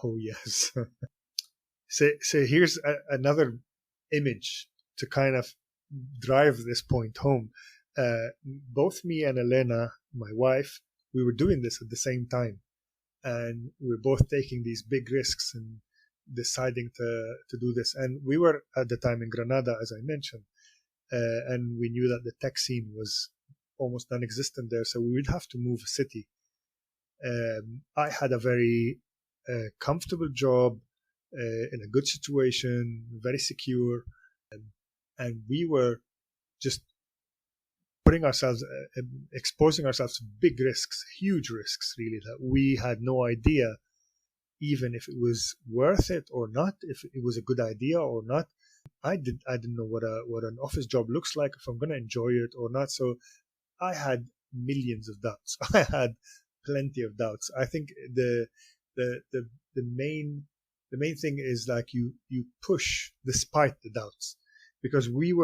Oh, yes. So here's another image to kind of drive this point home. Both me and Elena, my wife, we were doing this at the same time. And we're both taking these big risks and deciding to do this. And we were at the time in Granada, as I mentioned, and we knew that the tech scene was almost non-existent there, so we would have to move a city. I had a very comfortable job in a good situation, very secure, and we were just putting ourselves, exposing ourselves to big risks, huge risks, really, that we had no idea even if it was worth it or not, if it was a good idea or not. I didn't know what an office job looks like, if I'm going to enjoy it or not. So I had millions of doubts. I had plenty of doubts. I think the main thing is like you push despite the doubts, because we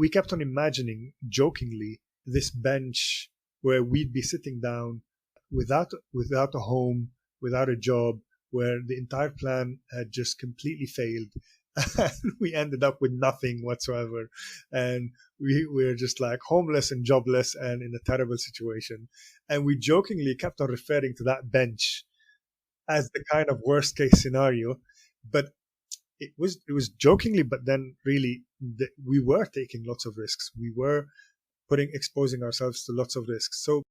kept on imagining jokingly this bench where we'd be sitting down without a home, without a job, where the entire plan had just completely failed. And we ended up with nothing whatsoever. And we were just like homeless and jobless and in a terrible situation. And we jokingly kept on referring to that bench as the kind of worst case scenario. But it was jokingly, but then really we were taking lots of risks. We were exposing ourselves to lots of risks. So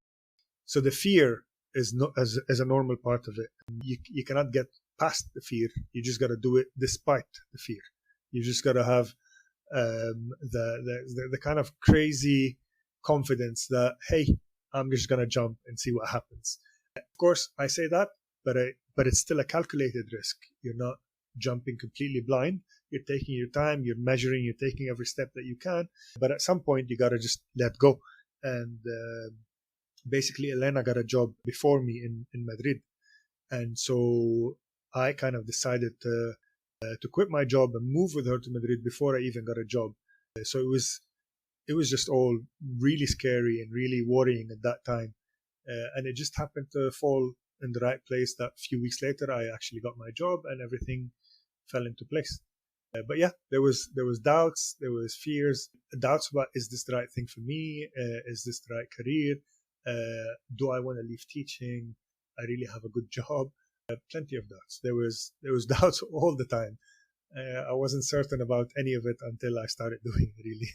the fear is not as a normal part of it. You cannot get past the fear. You just got to do it despite the fear. You just got to have the kind of crazy confidence that, hey, I'm just gonna jump and see what happens. Of course, I say that, but it's still a calculated risk. You're not jumping completely blind. You're taking your time. You're measuring. You're taking every step that you can. But at some point, you got to just let go. And basically, Elena got a job before me in Madrid, and so I kind of decided to quit my job and move with her to Madrid before I even got a job. So it was just all really scary and really worrying at that time, and it just happened to fall in the right place. That few weeks later, I actually got my job and everything fell into place. But yeah, there was doubts, there was fears, doubts about, is this the right thing for me? Is this the right career? Do I want to leave teaching? I really have a good job. Plenty of doubts. There was doubts all the time. I wasn't certain about any of it until I started doing it, really.